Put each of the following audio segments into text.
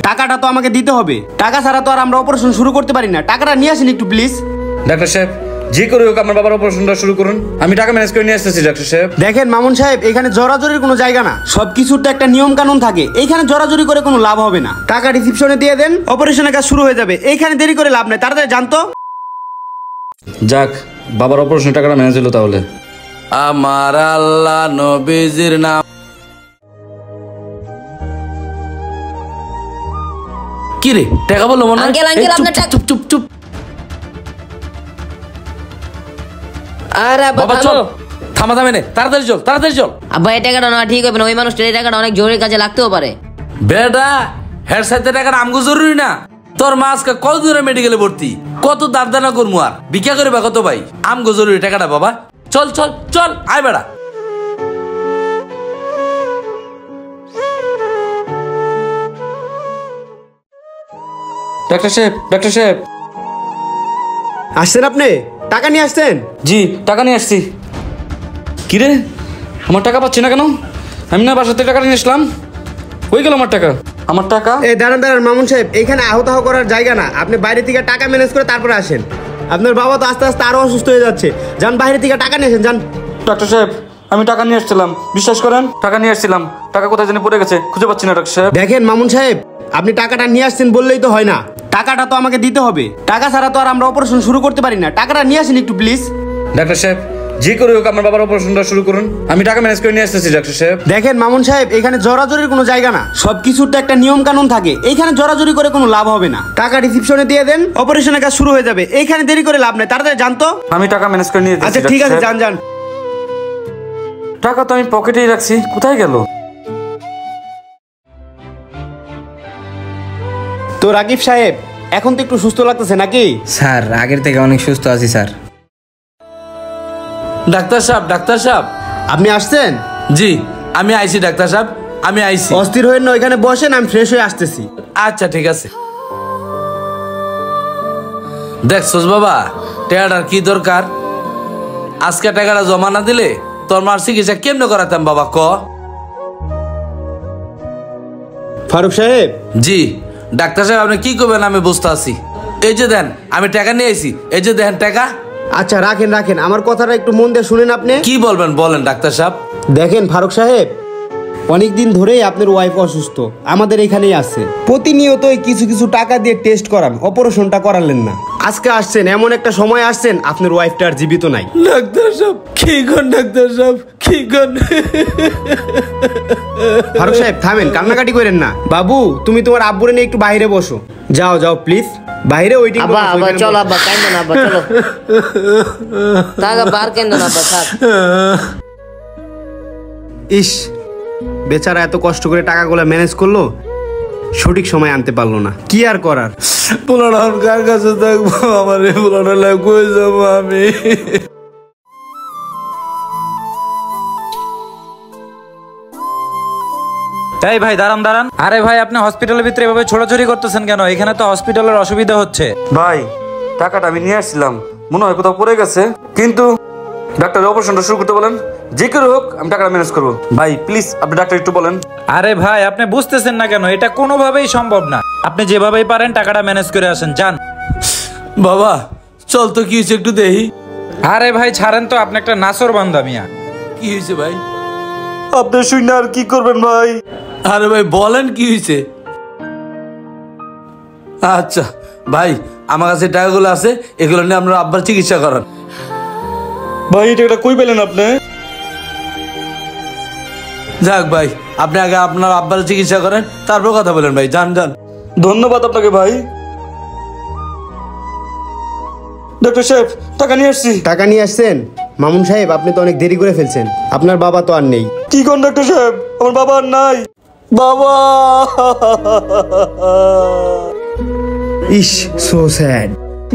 টাকাটা তো আমাকে দিতে হবে, টাকা ছাড়া তো আর আমরা অপারেশন শুরু করতে পারি না। টাকাটা নিয়ে আসেন একটু প্লিজ। ডাক্তার সাহেব, যে করে হোক আমার বাবার অপারেশনটা শুরু করুন, আমি টাকা ম্যানেজ করে নিয়ে আসতেছি। ডাক্তার সাহেব দেখেন মামুন সাহেব, এখানে জোরাজোরির কোনো জায়গা না, সবকিছুর তো একটা নিয়ম কানুন থাকে। এইখানে জোরাজোরি করে কোনো লাভ হবে না। টাকা রিসিপশনে দিয়ে দেন, অপারেশনের কাজ শুরু হয়ে যাবে। এইখানে দেরি করে লাভ নেই, তাড়াতাড়ি জানতো। যাক, বাবার অপারেশন টাকাটা ম্যানেজ হলো তাহলে। আমার আল্লাহ নবীজির নাম। কি রে, টাকা বললো মনে হয়? চুপ চুপ চুপ। আরে বাবা চল, থামা থামে নে, তাড়াতাড়ি চল, তাড়াতাড়ি চল। আব্বা এই টাকাটা না ঠিক হবে না, ওই মানুষটার এই টাকাটা অনেক জরুরি কাজে লাগতেও পারে। বেটা, হের সাথে টাকাটা আমগো জরুরি না? তোর মা আজকে কত দূরে মেডিকেলে ভর্তি, কত দাঁড়ানা করবো আর ভিক্ষা করে বা কত ভাই? আমগো জরুরি টাকাটা বাবা। চল চল চল, আয় বেড়া। ডাক্তার সাহেব, ডাক্তার সাহেব আসছেন আপনি? টাকা নিয়ে আসছেন? জি, টাকা নিয়ে আসছি। কিরে, আমার টাকা পাচ্ছি না কেন? আমি না বাসাতে টাকা নিয়ে আসলাম, কই গেল আমার টাকা? আমার টাকা? এই দাঁড়ান দাঁড়ান মামুন সাহেব, এখানে আহতাহ করার জায়গা না। আপনি বাইরে থেকে টাকা ম্যানেজ করে তারপরে আসেন। আপনার বাবা তো আস্তে আস্তে আরো অসুস্থ হয়ে যাচ্ছে। যান বাইরে থেকে টাকা নিয়ে আসেন, যান। ডাক্তার সাহেব, আমি টাকা নিয়ে আসছিলাম, বিশ্বাস করেন, টাকা নিয়ে আসছিলাম, টাকা কোথায় জানি পড়ে গেছে, খুঁজে পাচ্ছি না। ডাক্তার সাহেব দেখেন মামুন সাহেব, আপনি টাকাটা নিয়ে আসছেন বললেই তো হয় না, টাকাটা তো আমাকে দিতে হবে। টাকা ছাড়া তো আর আমরা অপারেশন শুরু করতে পারি না। টাকাটা নিয়ে আসেন একটু প্লিজ। ডাক্তার সাহেব, যে করে হোক আমার বাবার অপারেশনটা শুরু করুন, আমি টাকা ম্যানেজ করে নিয়ে আসতেছি। ডাক্তার সাহেব দেখেন মামুন সাহেব, এখানে জোরাজোরির কোনো জায়গা না, সবকিছুর তো একটা নিয়ম কানুন থাকে। এইখানে জোরাজোরি করে কোনো লাভ হবে না। টাকা রিসিপশনে দিয়ে দেন, অপারেশনের কাজ শুরু হয়ে যাবে। এইখানে দেরি করে লাভ নেই, তাড়াতাড়ি জানতো। আমি টাকা ম্যানেজ করে নিয়ে আচ্ছা ঠিক আছে, যান যান। টাকা তো আমি পকেটেই রাখছি, কোথায় গেল? তো রাকিব সাহেব, এখন তো একটু সুস্থ লাগতেছে নাকি? স্যার আগের থেকে অনেক সুস্থ আছি স্যার। ডাক্তার সাহেব, ডাক্তার সাহেব আপনি আসছেন? জি, আমি আইছি ডাক্তার সাহেব, আমি আইছি। অস্থির হয়ে না, ওইখানে বসেন, আমি ফ্রেশ হয়ে আসতেছি। আচ্ছা ঠিক আছে। দেখছস বাবা, টাকাটার কি দরকার? আজকে টাকাটা জমা না দিলে তোর মার চিকিৎসা কেমনে করাতাম বাবা, ক? ফারুক সাহেব। জি ডাক্তার সাহেব, আপনি কি করবেন আমি বুঝতে আছি। এই যে দেন, আমি টাকা নিয়ে আইছি, এই যে দেখেন টাকা। আচ্ছা রাখেন রাখেন, আমার কথাটা একটু মন দিয়ে শুনেন। আপনি কি বলবেন বলেন ডাক্তার সাহেব। দেখেন ফারুক সাহেব, অনেকদিন ধরেই আপনার ওয়াইফ অসুস্থ, আমাদের এখানেই আছে। প্রতিনিয়তই কিছু কিছু টাকা দিয়ে টেস্ট করান, অপারেশনটা করালেন না। আজকে আসছেন, এমন একটা সময় আসছেন আপনার ওয়াইফটা আর জীবিত নাই। ডাক্তার সাহেব কি করেন, ডাক্তার সাহেব কি করেন? ফারুক সাহেব থামেন, কান্নাকাটি করেন না। বাবু, তুমি তোমার আব্বুরে নিয়ে একটু বাইরে বসো। যাও যাও প্লিজ, বাইরে ওয়েটিং করো। আব্বা চলো, আব্বা কান্দো না, আব্বা চলো। টাকা বার কেন না আব্বা, থাক। ইস, বেচারা এত কষ্ট করে টাকাগুলো ম্যানেজ করলো, সঠিক সময় আনতে পারলো না। কি আর করার? পোলাটা কার কাছে থাকবো? আমার এই পোলাটা লাগে কই যাবো আমি? এই ভাই দাঁড়ান দাঁড়ান। আরে ভাই, আপনি হসপিটালের ভিতরে এভাবে ছোড়াছড়ি করতেছেন কেন? এখানে তো হসপিটালের অসুবিধা হচ্ছে। ভাই, টাকাটা আমি নিয়ে আসছিলাম, মনে হয় কোথাও পড়ে গেছে, কিন্তু ডাক্তার অপারেশনটা শুরু করতে বলেন, যে করে হোক আমি টাকাটা ম্যানেজ করবো। ভাই প্লিজ, আপনি ডাক্তার একটু বলেন। আরে ভাই, আপনি বুঝতেছেন না কেন? এটা কোনোভাবেই সম্ভব না। আপনি যেভাবেই পারেন টাকাটা ম্যানেজ করে আসেন, যান। বাবা চল তো, কি হয়েছে একটু দেখি। আরে ভাই ছাড়েন তো, আপনি একটা নাসর বান্দা মিয়া। কি হয়েছে ভাই? আপনি শুনে আর কি করবেন ভাই? আরে ভাই বলেন কি হয়েছে? আচ্ছা ভাই, আমার কাছে টাকাগুলো আছে, এগুলো নিয়ে আপনার আব্বার চিকিৎসা করান। ভাই এটা কই পেলেন আপনি? যাক ভাই, আপনি আগে আপনার আব্বার চিকিৎসা করেন, তারপর কথা বলেন ভাই। যান যান। ধন্যবাদ আপনাকে ভাই। ডাক্তার সাহেব, টাকা নিয়ে আসছি। টাকা নিয়ে আসছেন? মামুন সাহেব, আপনি তো অনেক দেরি করে ফেলছেন, আপনার বাবা তো আর নেই। কি কোন ডাক্তার সাহেব, আমার বাবা আর নাই। বাবা! ইস, সো স্যাড।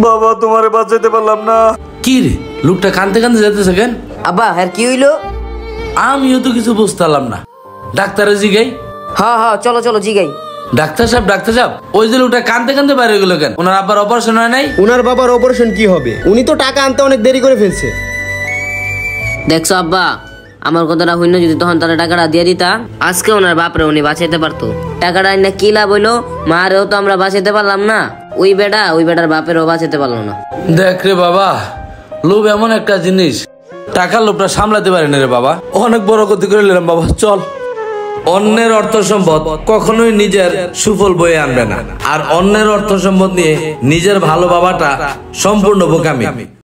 বাবা, তোমারে বাঁচাইতে পারলাম না। কি রে, লোকটা কানতে কানতে যেতেছে কেন? আব্বা হ্যাঁ কি হইলো? আমিও তো কিছু বুঝতে পারলাম না। ডাক্তারে জিগাই। হ্যাঁ হ্যাঁ চলো চলো জিগাই। ডাক্তার সাহেব, ডাক্তার সাহেব, ওই যে লোকটা কানতে কানতে বাইরে গেল কেন? ওনার আব্বার অপারেশন হয় নাই? ওনার বাবার অপারেশন কি হবে? উনি তো টাকা আনতে অনেক দেরি করে ফেলছে। দেখছো আব্বা, আমার কথাটা হইন যদি তখন তারা টাকাটা দিয়ে দিতা, আজকে ওনার বাপরে উনি বাঁচাইতে পারতো। টাকাটা না কি লাভ হইলো, মারেও তো আমরা বাঁচাইতে পারলাম না, ওই বেটার বাপেরও বাঁচাইতে পারলো না। দেখ রে বাবা, লোভ এমন একটা জিনিস, টাকার লোভটা সামলাতে পারে না রে বাবা। অনেক বড় ক্ষতি করে নিলাম বাবা, চল। অন্যের অর্থ সম্পদ কখনোই নিজের সুফল বয়ে আনবে না, আর অন্যের অর্থ সম্পদ নিয়ে নিজের ভালো বাবাটা সম্পূর্ণ বোকামি।